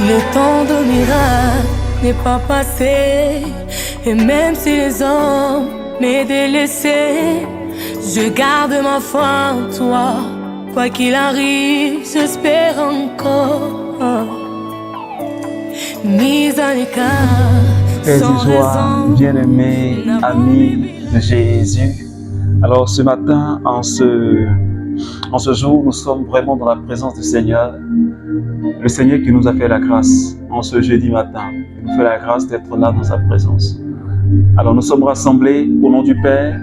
Le temps de miracle n'est pas passé, et même si les hommes m'aient délaissé, je garde ma foi en toi. Quoi qu'il arrive, j'espère encore. Mise à l'écart, Paix sans et joie, raison, bien-aimés, amis de Jésus. Alors ce matin, en ce jour, nous sommes vraiment dans la présence du Seigneur. Le Seigneur qui nous a fait la grâce en ce jeudi matin. Il nous fait la grâce d'être là dans sa présence. Alors nous sommes rassemblés au nom du Père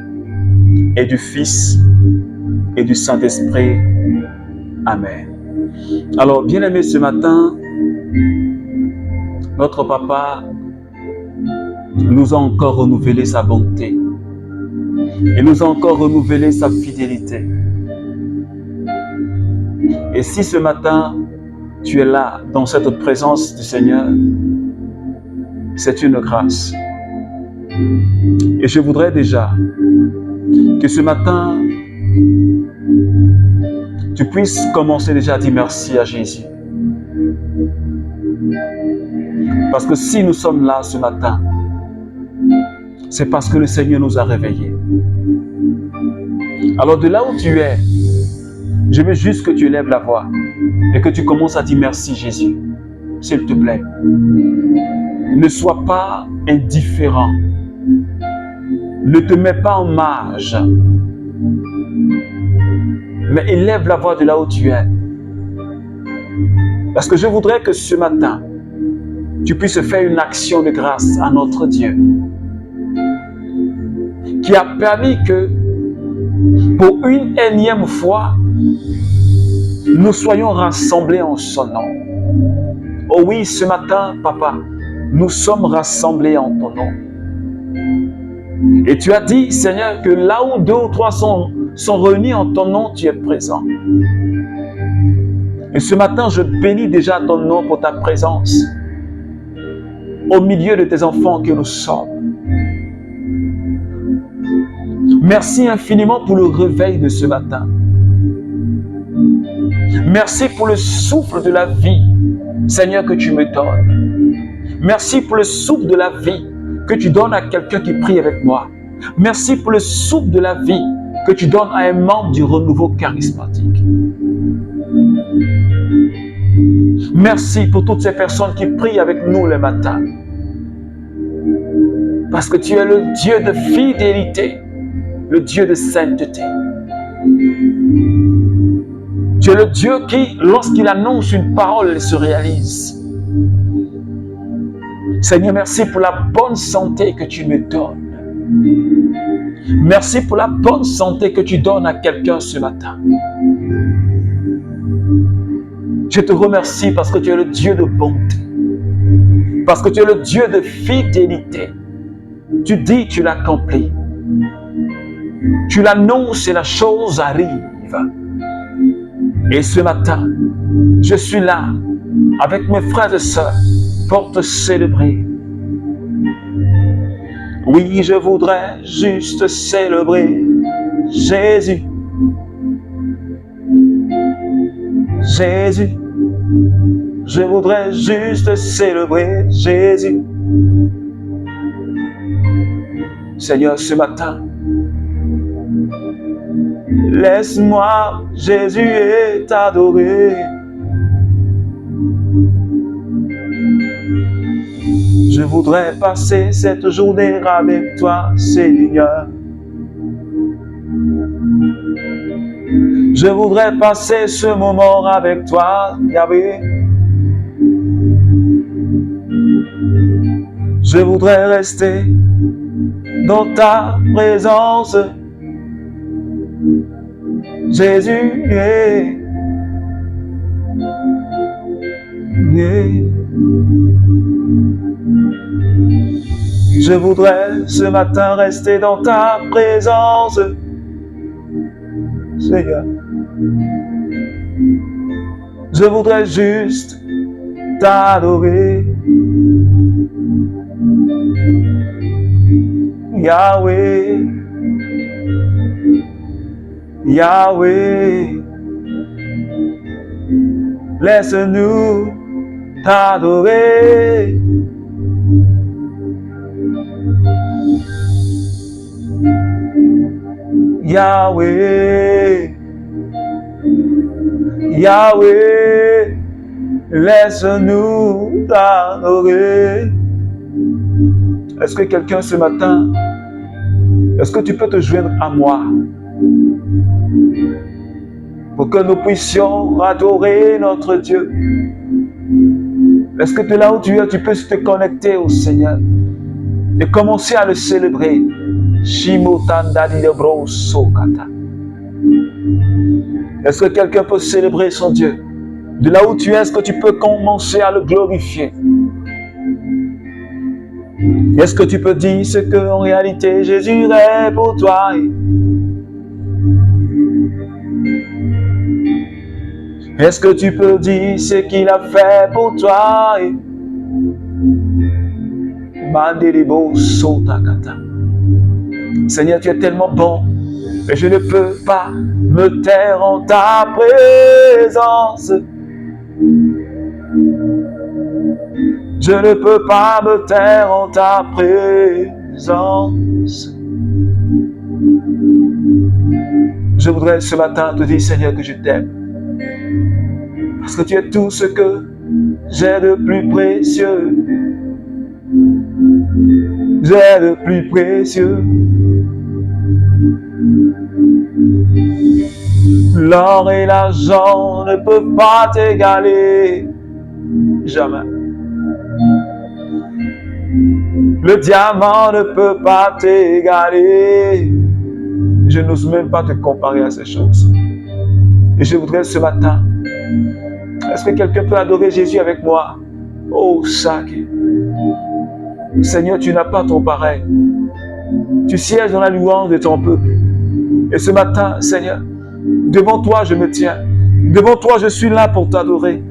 et du Fils et du Saint-Esprit. Amen. Alors, bien-aimés, ce matin, notre Papa nous a encore renouvelé sa bonté. Il nous a encore renouvelé sa fidélité. Et si ce matin, tu es là, dans cette présence du Seigneur, c'est une grâce. Et je voudrais déjà que ce matin, tu puisses commencer déjà à dire merci à Jésus. Parce que si nous sommes là ce matin, c'est parce que le Seigneur nous a réveillés. Alors de là où tu es, je veux juste que tu élèves la voix et que tu commences à dire merci Jésus, s'il te plaît. Ne sois pas indifférent. Ne te mets pas en marge. Mais élève la voix de là où tu es. Parce que je voudrais que ce matin, tu puisses faire une action de grâce à notre Dieu, qui a permis que, pour une énième fois, nous soyons rassemblés en son nom. Oh oui, ce matin, Papa, nous sommes rassemblés en ton nom. Et tu as dit, Seigneur, que là où 2 ou 3 sont réunis en ton nom, tu es présent. Et ce matin, je bénis déjà ton nom pour ta présence au milieu de tes enfants que nous sommes. Merci infiniment pour le réveil de ce matin. Merci pour le souffle de la vie, Seigneur, que tu me donnes. Merci pour le souffle de la vie que tu donnes à quelqu'un qui prie avec moi. Merci pour le souffle de la vie que tu donnes à un membre du renouveau charismatique. Merci pour toutes ces personnes qui prient avec nous le matin. Parce que tu es le Dieu de fidélité, le Dieu de sainteté. Tu es le Dieu qui, lorsqu'il annonce une parole, elle se réalise. Seigneur, merci pour la bonne santé que tu me donnes. Merci pour la bonne santé que tu donnes à quelqu'un ce matin. Je te remercie parce que tu es le Dieu de bonté. Parce que tu es le Dieu de fidélité. Tu dis, tu l'accomplis. Tu l'annonces et la chose arrive. Et ce matin, je suis là avec mes frères et sœurs pour te célébrer. Oui, je voudrais juste célébrer Jésus. Jésus. Je voudrais juste célébrer Jésus. Seigneur, ce matin, laisse-moi, Jésus, t'adorer. Je voudrais passer cette journée avec toi, Seigneur. Je voudrais passer ce moment avec toi, Yahweh. Je voudrais rester dans ta présence, Jésus. Je voudrais ce matin rester dans ta présence, Seigneur. Je voudrais juste t'adorer, Yahweh, Yahweh. Laisse-nous t'adorer. Yahweh, Yahweh, laisse-nous t'adorer. Est-ce que quelqu'un ce matin, est-ce que tu peux te joindre à moi pour que nous puissions adorer notre Dieu? Est-ce que de là où tu es, tu peux te connecter au Seigneur et commencer à le célébrer? Est-ce que quelqu'un peut célébrer son Dieu? De là où tu es, est-ce que tu peux commencer à le glorifier? Est-ce que tu peux dire ce qu'en réalité Jésus est pour toi? Est-ce que tu peux dire ce qu'il a fait pour toi? Seigneur, tu es tellement bon, mais je ne peux pas me taire en ta présence. Je ne peux pas me taire en ta présence. Je voudrais ce matin te dire, Seigneur, que je t'aime. Parce que tu es tout ce que j'ai de plus précieux. J'ai de plus précieux. L'or et l'argent ne peuvent pas t'égaler. Jamais. Le diamant ne peut pas t'égaler. Je n'ose même pas te comparer à ces choses. Et je voudrais ce matin, est-ce que quelqu'un peut adorer Jésus avec moi? Oh, Saki. Seigneur, tu n'as pas ton pareil. Tu sièges dans la louange de ton peuple. Et ce matin, Seigneur, devant toi, je me tiens. Devant toi, je suis là pour t'adorer.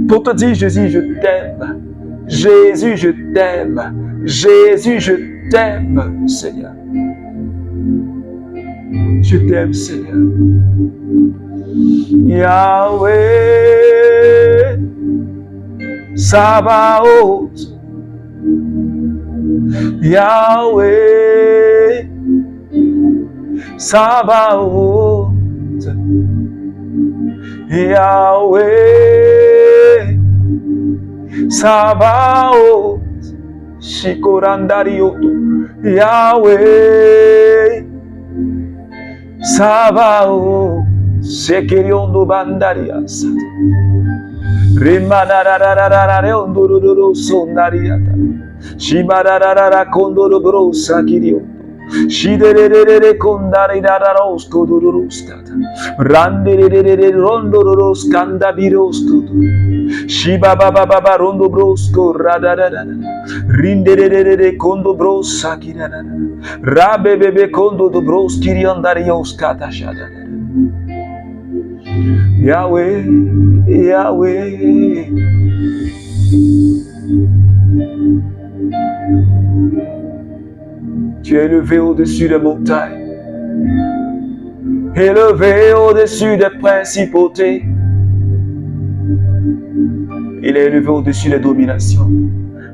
Pour te dire, Jésus, je t'aime. Jésus, je t'aime. Jésus, je t'aime, Seigneur. Je t'aime, Seigneur. Yahweh, Sabaoth. Yahweh, Sabaoth. Yahweh, Sabaoth. Shikorandarioto. Yahweh, Sabaoth. Sekiriondo bandarias. Rimanararararare ondororo sondariata. Shimarararara kondoro brosa kiriondo. Shiderere kondari dararos kodorostata. Randerere rondoros kandabiros kodo. Shiba baba baba rondo brosko radarara. Rinderere kondo brosa kirana. Rabe bebe kondo do bros kiriandarios katashada. Yahweh, Yahweh. Tu es élevé au-dessus des montagnes, élevé au-dessus des principautés. Il est élevé au-dessus des dominations,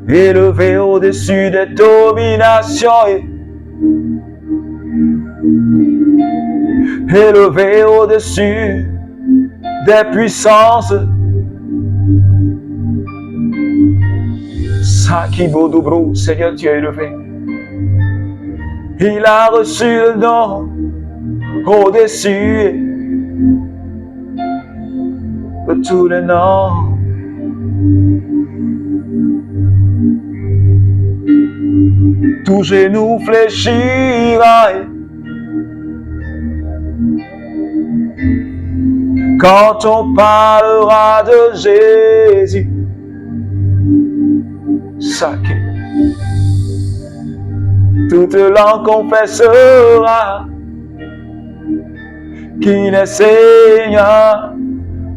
élevé au-dessus des dominations. Élevé au-dessus des puissances. Sakibodobro, Seigneur, tu es élevé. Il a reçu le nom au-dessus de tous les noms. Tout genou fléchira quand on parlera de Jésus. Sacré. Toute langue confessera qu'il est Seigneur,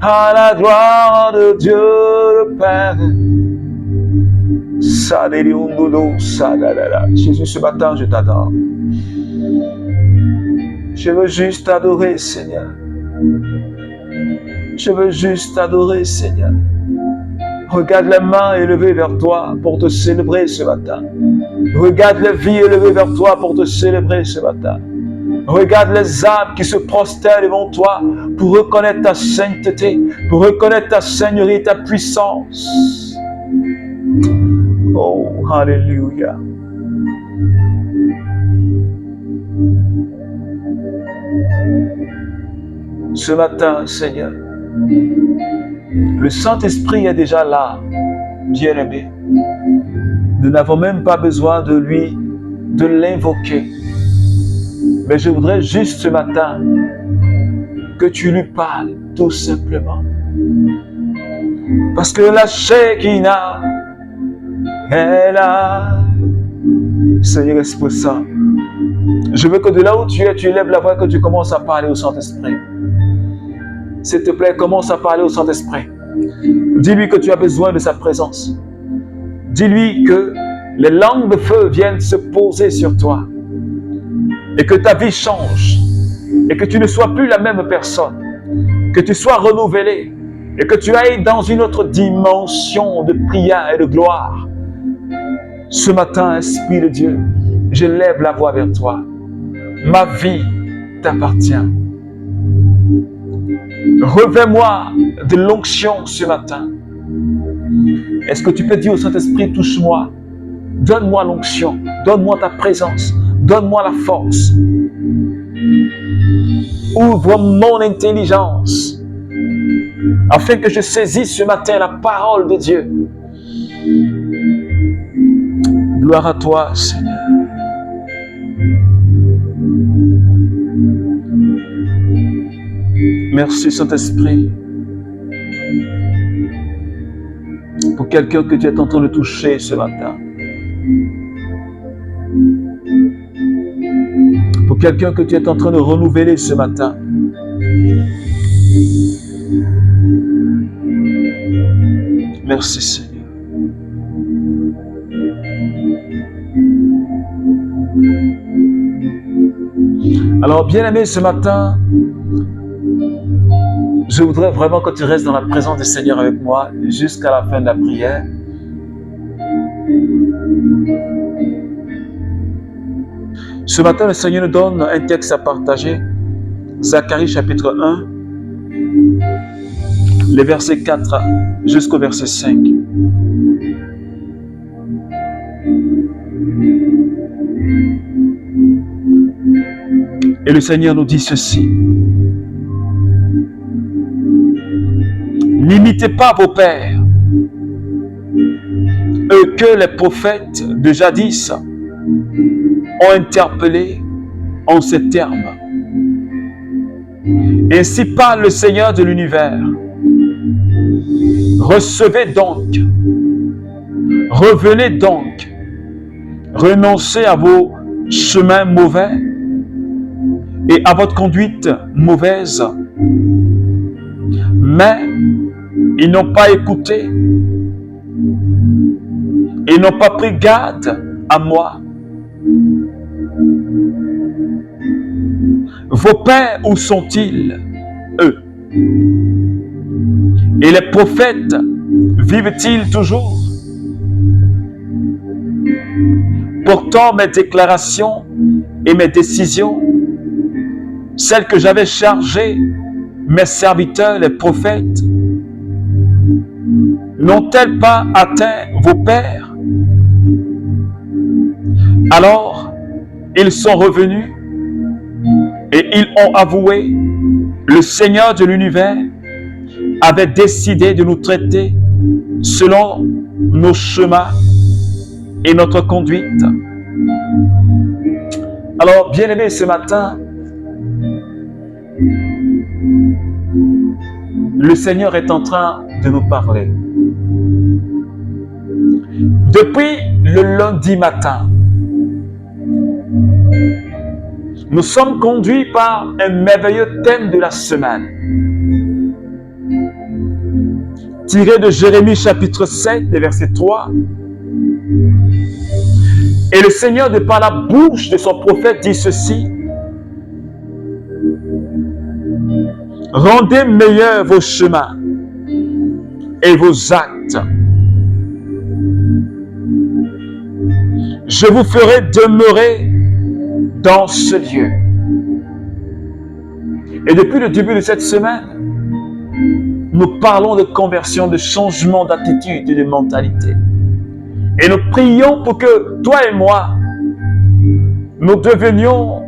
à la gloire de Dieu le Père. Jésus, ce matin, je t'adore. Je veux juste t'adorer, Seigneur. Je veux juste t'adorer, Seigneur. Regarde les mains élevées vers toi pour te célébrer ce matin. Regarde les vies élevées vers toi pour te célébrer ce matin. Regarde les âmes qui se prosternent devant toi pour reconnaître ta sainteté, pour reconnaître ta seigneurie, ta puissance. Oh, alléluia. Ce matin, Seigneur, le Saint-Esprit est déjà là, bien-aimé. Nous n'avons même pas besoin de l'invoquer. Mais je voudrais juste ce matin que tu lui parles tout simplement. Parce que la Shekinah est là. Seigneur Esprit Saint, je veux que de là où tu es, tu élèves la voix et que tu commences à parler au Saint-Esprit. S'il te plaît, commence à parler au Saint-Esprit. Dis-lui que tu as besoin de sa présence. Dis-lui que les langues de feu viennent se poser sur toi. Et que ta vie change. Et que tu ne sois plus la même personne. Que tu sois renouvelé. Et que tu ailles dans une autre dimension de prière et de gloire. Ce matin, Esprit de Dieu, je lève la voix vers toi. Ma vie t'appartient. Revêt-moi de l'onction ce matin. Est-ce que tu peux dire au Saint-Esprit, touche-moi, donne-moi l'onction, donne-moi ta présence, donne-moi la force. Ouvre mon intelligence afin que je saisisse ce matin la parole de Dieu. Gloire à toi, Seigneur. Merci Saint-Esprit pour quelqu'un que tu es en train de toucher ce matin. Pour quelqu'un que tu es en train de renouveler ce matin. Merci Seigneur. Alors bien-aimé, ce matin, je voudrais vraiment que tu restes dans la présence du Seigneur avec moi jusqu'à la fin de la prière. Ce matin, le Seigneur nous donne un texte à partager. Zacharie chapitre 1, les versets 4 jusqu'au verset 5. Et le Seigneur nous dit ceci. N'imitez pas vos pères, eux que les prophètes de jadis ont interpellés en ces termes. Ainsi parle le Seigneur de l'univers. Recevez donc, revenez donc, renoncez à vos chemins mauvais et à votre conduite mauvaise. Mais ils n'ont pas écouté, ils n'ont pas pris garde à moi. Vos pères, où sont-ils, eux? Et les prophètes, vivent-ils toujours? Pourtant, mes déclarations et mes décisions, celles que j'avais chargées mes serviteurs, les prophètes, n'ont-elles pas atteint vos pères? Alors, ils sont revenus et ils ont avoué, le Seigneur de l'univers avait décidé de nous traiter selon nos chemins et notre conduite. Alors, bien-aimés, ce matin, le Seigneur est en train de nous parler. Depuis le lundi matin, nous sommes conduits par un merveilleux thème de la semaine, tiré de Jérémie chapitre 7, verset 3. Et le Seigneur, de par la bouche de son prophète, dit ceci: rendez meilleurs vos chemins et vos actes, je vous ferai demeurer dans ce lieu. Et depuis le début de cette semaine, nous parlons de conversion, de changement d'attitude et de mentalité. Et nous prions pour que toi et moi, nous devenions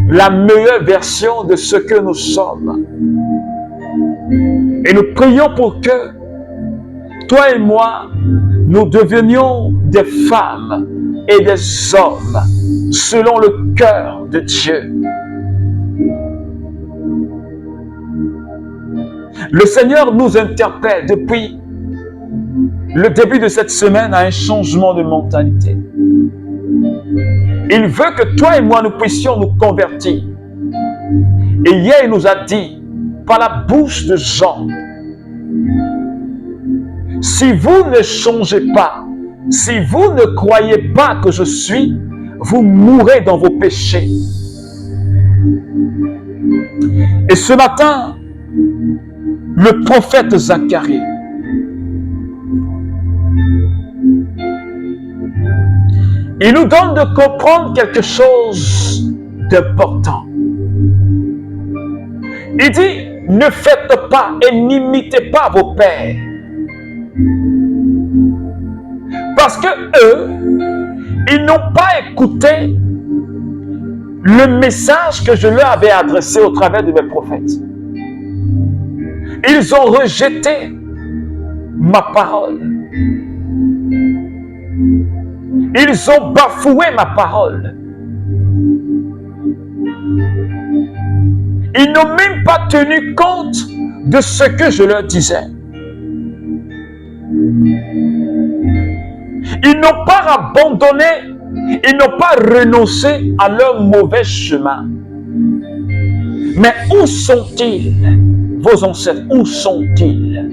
la meilleure version de ce que nous sommes. Et nous prions pour que toi et moi, nous devenions des femmes et des hommes selon le cœur de Dieu. Le Seigneur nous interpelle depuis le début de cette semaine à un changement de mentalité. Il veut que toi et moi nous puissions nous convertir. Et hier, il nous a dit, par la bouche de Jean, si vous ne changez pas, si vous ne croyez pas que je suis, vous mourrez dans vos péchés. Et ce matin, le prophète Zacharie il nous donne de comprendre quelque chose d'important. Il dit, ne faites pas et n'imitez pas vos pères. Parce que eux, ils n'ont pas écouté le message que je leur avais adressé au travers de mes prophètes. Ils ont rejeté ma parole. Ils ont bafoué ma parole. Ils n'ont même pas tenu compte de ce que je leur disais. Ils n'ont pas abandonné, ils n'ont pas renoncé à leur mauvais chemin. Mais où sont-ils, vos ancêtres? Où sont-ils?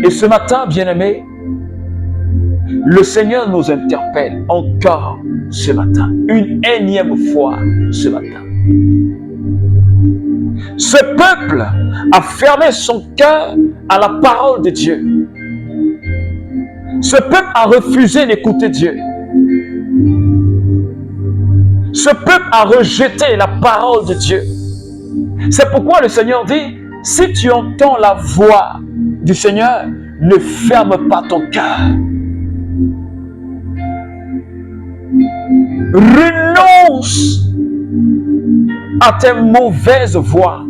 Et ce matin, bien-aimés, le Seigneur nous interpelle encore ce matin, une énième fois ce matin. Ce peuple a fermé son cœur à la parole de Dieu. Ce peuple a refusé d'écouter Dieu. Ce peuple a rejeté la parole de Dieu. C'est pourquoi le Seigneur dit, si tu entends la voix du Seigneur, ne ferme pas ton cœur. Renonce à tes mauvaises voies.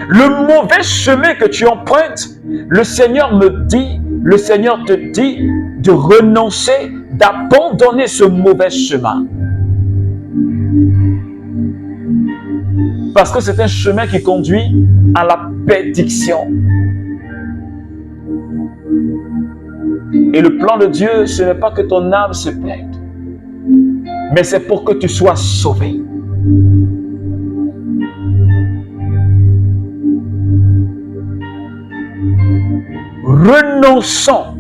Le mauvais chemin que tu empruntes, le Seigneur te dit de renoncer, d'abandonner ce mauvais chemin. Parce que c'est un chemin qui conduit à la perdition. Et le plan de Dieu, ce n'est pas que ton âme se perde, mais c'est pour que tu sois sauvé. Renonçons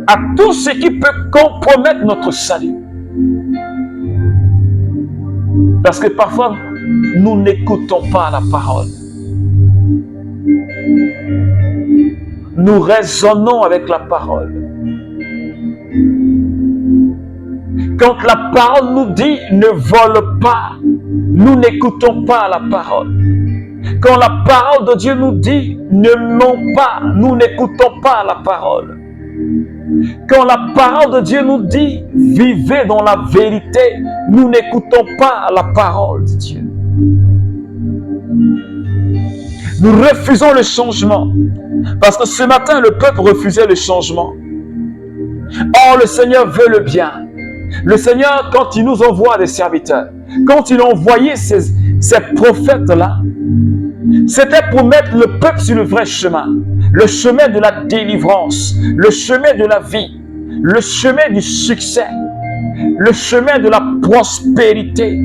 à tout ce qui peut compromettre notre salut. Parce que parfois, nous n'écoutons pas la parole. Nous raisonnons avec la parole. Quand la parole nous dit « ne vole pas », nous n'écoutons pas la parole. Quand la parole de Dieu nous dit « ne mens pas », nous n'écoutons pas la parole. Quand la parole de Dieu nous dit « vivez dans la vérité », nous n'écoutons pas la parole de Dieu. Nous refusons le changement. Parce que ce matin, le peuple refusait le changement. Or, le Seigneur veut le bien. Le Seigneur, quand il nous envoie des serviteurs, quand il a envoyé ces prophètes-là, c'était pour mettre le peuple sur le vrai chemin. Le chemin de la délivrance, le chemin de la vie, le chemin du succès, le chemin de la prospérité.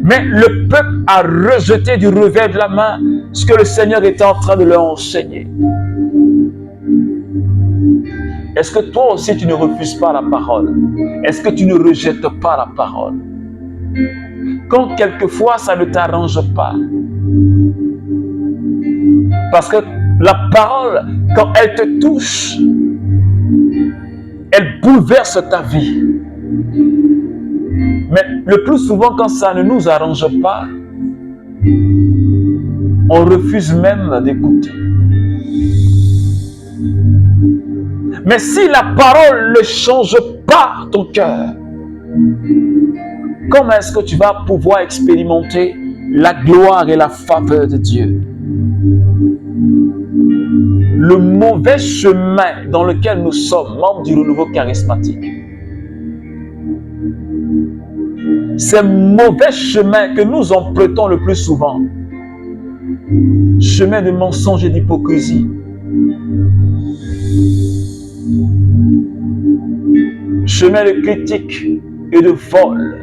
Mais le peuple a rejeté du revers de la main ce que le Seigneur était en train de leur enseigner. Est-ce que toi aussi tu ne refuses pas la parole? Est-ce que tu ne rejettes pas la parole? Quand quelquefois ça ne t'arrange pas. Parce que La parole, quand elle te touche, elle bouleverse ta vie. Mais le plus souvent, quand ça ne nous arrange pas, on refuse même d'écouter. Mais si la parole ne change pas ton cœur, comment est-ce que tu vas pouvoir expérimenter la gloire et la faveur de Dieu? Le mauvais chemin dans lequel nous sommes, membres du renouveau charismatique, ces mauvais chemins que nous empruntons le plus souvent, chemin de mensonge et d'hypocrisie, chemin de critique et de vol,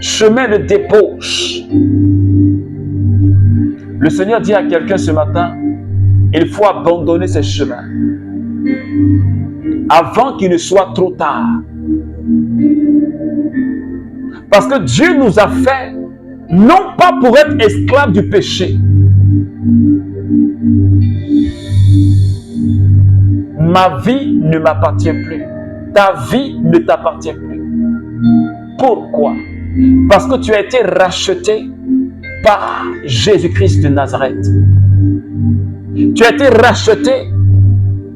chemin de débauche. Le Seigneur dit à quelqu'un ce matin, il faut abandonner ces chemins avant qu'il ne soit trop tard. Parce que Dieu nous a fait non pas pour être esclaves du péché. Ma vie ne m'appartient plus. Ta vie ne t'appartient plus. Pourquoi? Parce que tu as été racheté par Jésus-Christ de Nazareth. Tu as été racheté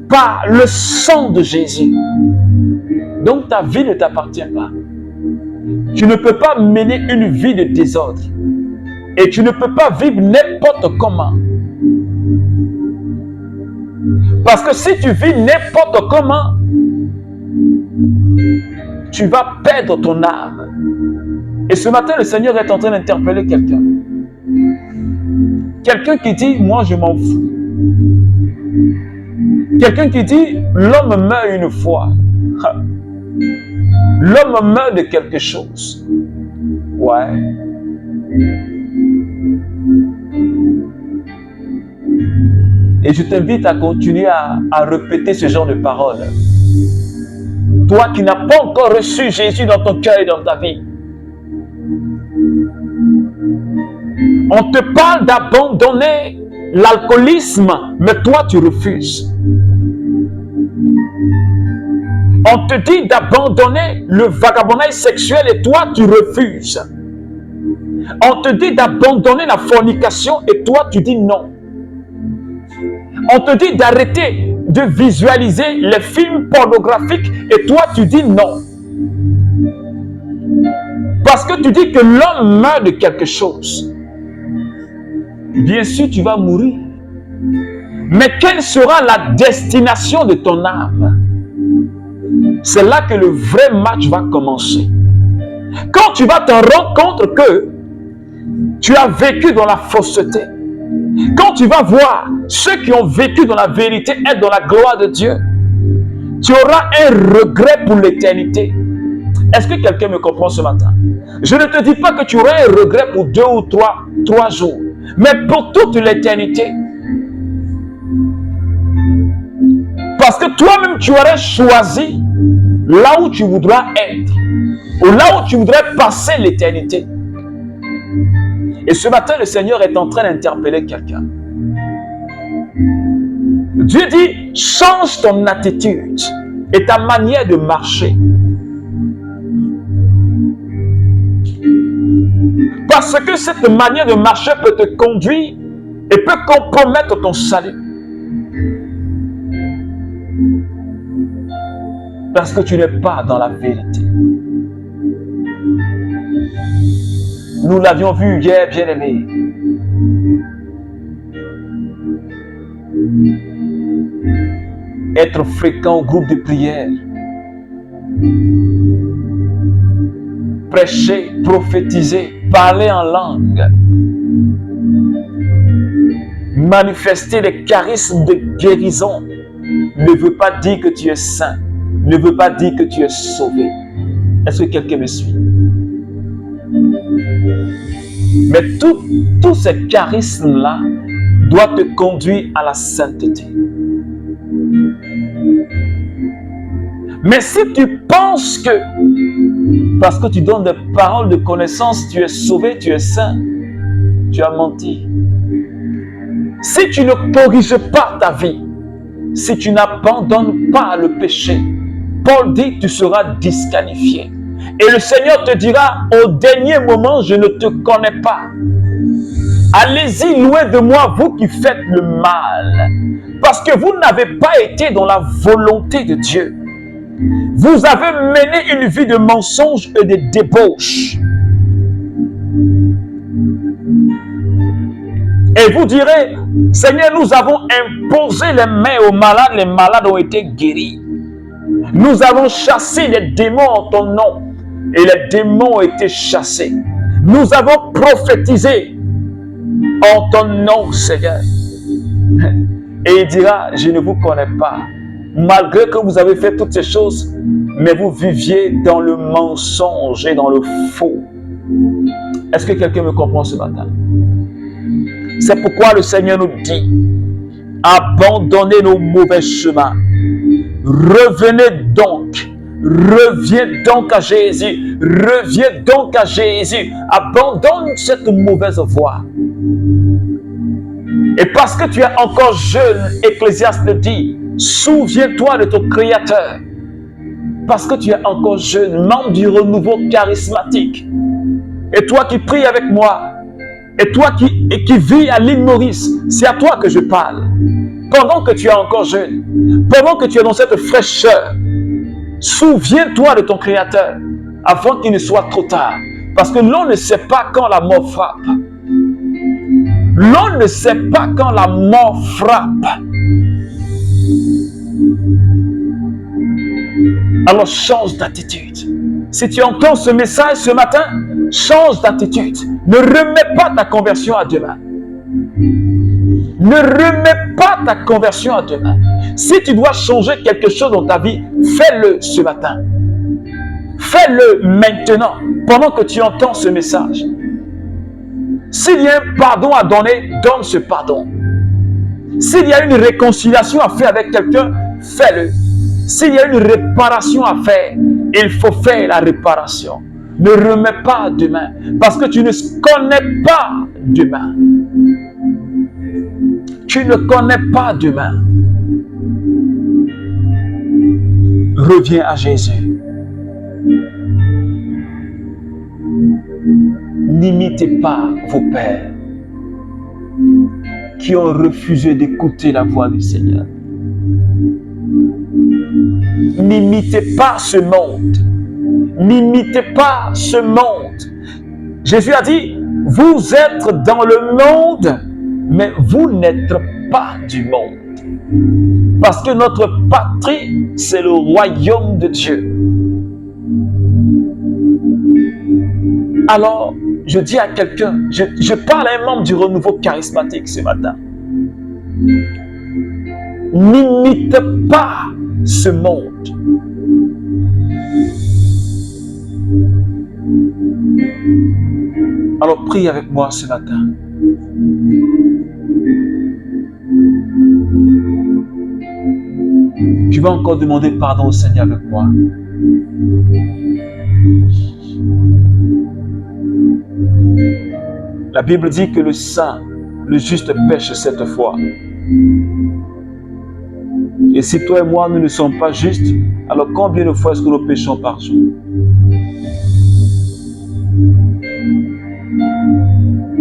par le sang de Jésus. Donc ta vie ne t'appartient pas. Tu ne peux pas mener une vie de désordre. Et tu ne peux pas vivre n'importe comment. Parce que si tu vis n'importe comment, tu vas perdre ton âme. Et ce matin, le Seigneur est en train d'interpeller quelqu'un. Quelqu'un qui dit, moi je m'en fous. Quelqu'un qui dit, l'homme meurt une fois. L'homme meurt de quelque chose. Ouais. Et je t'invite à continuer à répéter ce genre de paroles. Toi qui n'as pas encore reçu Jésus dans ton cœur et dans ta vie. On te parle d'abandonner l'alcoolisme, mais toi tu refuses. On te dit d'abandonner le vagabondage sexuel et toi tu refuses. On te dit d'abandonner la fornication et toi tu dis non. On te dit d'arrêter de visualiser les films pornographiques et toi tu dis non. Parce que tu dis que l'homme meurt de quelque chose. Bien sûr, tu vas mourir. Mais quelle sera la destination de ton âme? C'est là que le vrai match va commencer. Quand tu vas te rendre compte que tu as vécu dans la fausseté, quand tu vas voir ceux qui ont vécu dans la vérité être dans la gloire de Dieu, tu auras un regret pour l'éternité. Est-ce que quelqu'un me comprend ce matin? Je ne te dis pas que tu auras un regret pour 2 ou 3 jours, mais pour toute l'éternité. Parce que toi-même, tu aurais choisi là où tu voudras être, ou là où tu voudrais passer l'éternité. Et ce matin, le Seigneur est en train d'interpeller quelqu'un. Dieu dit, change ton attitude et ta manière de marcher. Parce que cette manière de marcher peut te conduire et peut compromettre ton salut. Parce que tu n'es pas dans la vérité. Nous l'avions vu hier, bien-aimés. Être fréquent au groupe de prière. Prêcher, prophétiser, parler en langue. Manifester les charismes de guérison ne veut pas dire que tu es saint. Ne veut pas dire que tu es sauvé. Est-ce que quelqu'un me suit? Mais tous ces charismes-là doivent te conduire à la sainteté. Mais si tu penses que, parce que tu donnes des paroles de connaissance, tu es sauvé, tu es saint, tu as menti. Si tu ne corriges pas ta vie, si tu n'abandonnes pas le péché, Paul dit tu seras disqualifié. Et le Seigneur te dira au dernier moment, je ne te connais pas. Allez-y loin de moi, vous qui faites le mal, parce que vous n'avez pas été dans la volonté de Dieu. Vous avez mené une vie de mensonges et de débauche. Et vous direz, Seigneur, nous avons imposé les mains aux malades ont été guéris. Nous avons chassé les démons en ton nom, et les démons ont été chassés. Nous avons prophétisé en ton nom, Seigneur. Et il dira, je ne vous connais pas. Malgré que vous avez fait toutes ces choses, mais vous viviez dans le mensonge et dans le faux. Est-ce que quelqu'un me comprend ce matin? C'est pourquoi le Seigneur nous dit, abandonnez nos mauvais chemins. Revenez donc. Reviens donc à Jésus. Reviens donc à Jésus. Abandonne cette mauvaise voie. Et parce que tu es encore jeune, Ecclésiaste dit, souviens-toi de ton Créateur. Parce que tu es encore jeune, membre du renouveau charismatique. Et toi qui pries avec moi, et toi qui vis à l'île Maurice, c'est à toi que je parle. Pendant que tu es encore jeune, pendant que tu es dans cette fraîcheur, souviens-toi de ton Créateur avant qu'il ne soit trop tard. Parce que l'on ne sait pas quand la mort frappe. L'on ne sait pas quand la mort frappe. Alors change d'attitude. Si tu entends ce message ce matin, change d'attitude. Ne remets pas ta conversion à demain. Ne remets pas ta conversion à demain. Si tu dois changer quelque chose dans ta vie, fais-le ce matin. Fais-le maintenant, pendant que tu entends ce message. S'il y a un pardon à donner, donne ce pardon. S'il y a une réconciliation à faire avec quelqu'un, fais-le. S'il y a une réparation à faire, il faut faire la réparation. Ne remets pas demain, parce que tu ne connais pas demain. Tu ne connais pas demain. Reviens à Jésus. N'imitez pas vos pères qui ont refusé d'écouter la voix du Seigneur. N'imitez pas ce monde. N'imitez pas ce monde. Jésus a dit, vous êtes dans le monde, mais vous n'êtes pas du monde. Parce que notre patrie, c'est le royaume de Dieu. Alors, je dis à quelqu'un, je parle à un membre du renouveau charismatique ce matin. N'imite pas ce monde. Alors, prie avec moi ce matin. Tu vas encore demander pardon au Seigneur avec moi. La Bible dit que le saint, le juste pêche 7 fois. Et si toi et moi, nous ne sommes pas justes, alors combien de fois est-ce que nous péchons par jour?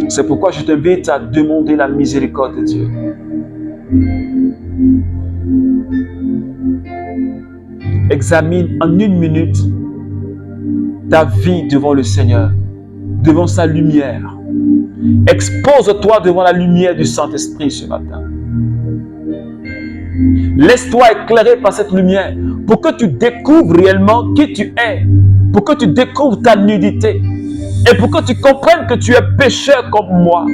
C'est pourquoi je t'invite à demander la miséricorde de Dieu. Examine en 1 minute ta vie devant le Seigneur, devant sa lumière. Expose-toi devant la lumière du Saint-Esprit ce matin. Laisse-toi éclairer par cette lumière pour que tu découvres réellement qui tu es, pour que tu découvres ta nudité et pour que tu comprennes que tu es pécheur comme moi.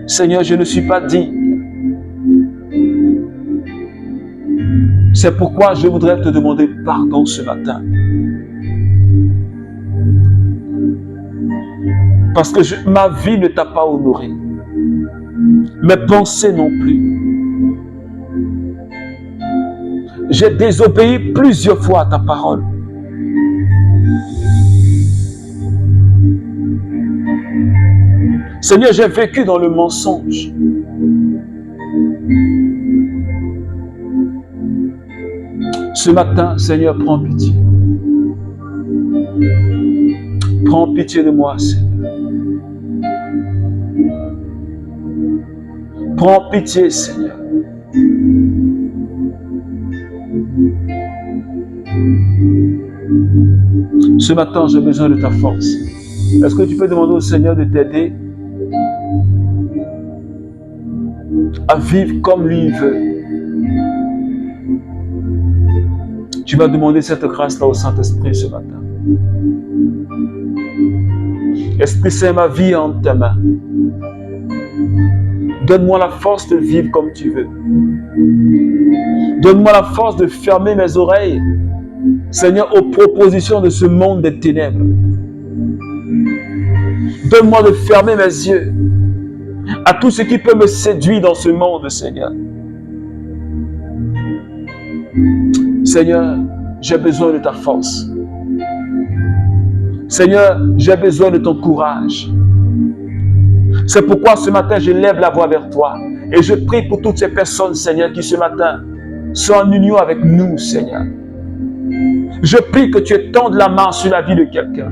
Seigneur, je ne suis pas digne. C'est pourquoi je voudrais te demander pardon ce matin. Parce que ma vie ne t'a pas honoré. Mes pensées non plus. J'ai désobéi plusieurs fois à ta parole. Seigneur, j'ai vécu dans le mensonge. Ce matin, Seigneur, prends pitié. Prends pitié de moi, Seigneur. Prends pitié, Seigneur. Ce matin, j'ai besoin de ta force. Est-ce que tu peux demander au Seigneur de t'aider à vivre comme lui veut? Tu vas demander cette grâce-là au Saint-Esprit ce matin. Esprit Saint, ma vie est entre tes mains. Donne-moi la force de vivre comme tu veux. Donne-moi la force de fermer mes oreilles, Seigneur, aux propositions de ce monde des ténèbres. Donne-moi de fermer mes yeux à tout ce qui peut me séduire dans ce monde, Seigneur. Seigneur, j'ai besoin de ta force. Seigneur, j'ai besoin de ton courage. C'est pourquoi ce matin, je lève la voix vers toi. Et je prie pour toutes ces personnes, Seigneur, qui ce matin sont en union avec nous, Seigneur. Je prie que tu étendes la main sur la vie de quelqu'un.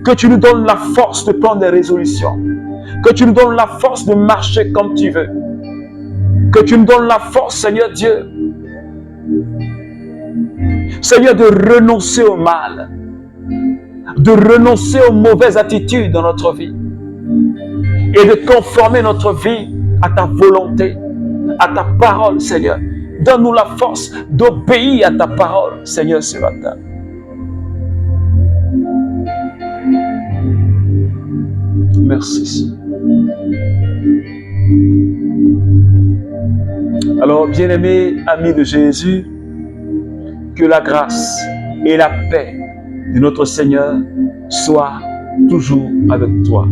Que tu nous donnes la force de prendre des résolutions. Que tu nous donnes la force de marcher comme tu veux. Que tu nous donnes la force, Seigneur Dieu, Seigneur, de renoncer au mal. De renoncer aux mauvaises attitudes dans notre vie. Et de conformer notre vie à ta volonté, à ta parole, Seigneur. Donne-nous la force d'obéir à ta parole, Seigneur, ce matin. Merci, Seigneur. Alors, bien-aimés amis de Jésus, que la grâce et la paix de notre Seigneur soient toujours avec toi.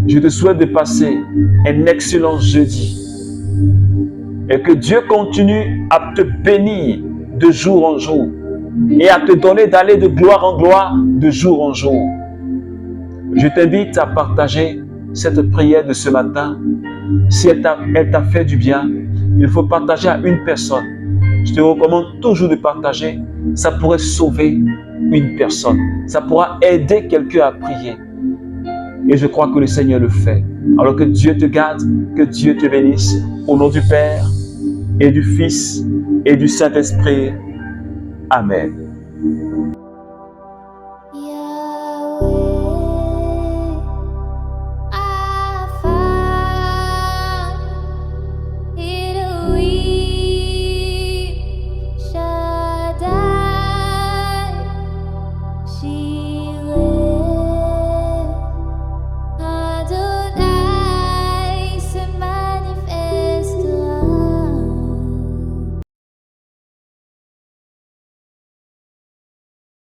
Je te souhaite de passer un excellent jeudi et que Dieu continue à te bénir de jour en jour et à te donner d'aller de gloire en gloire de jour en jour. Je t'invite à partager cette prière de ce matin. Si elle t'a fait du bien, il faut partager à une personne. Je te recommande toujours de partager. Ça pourrait sauver une personne. Ça pourra aider quelqu'un à prier. Et je crois que le Seigneur le fait. Alors que Dieu te garde, que Dieu te bénisse. Au nom du Père et du Fils et du Saint-Esprit. Amen.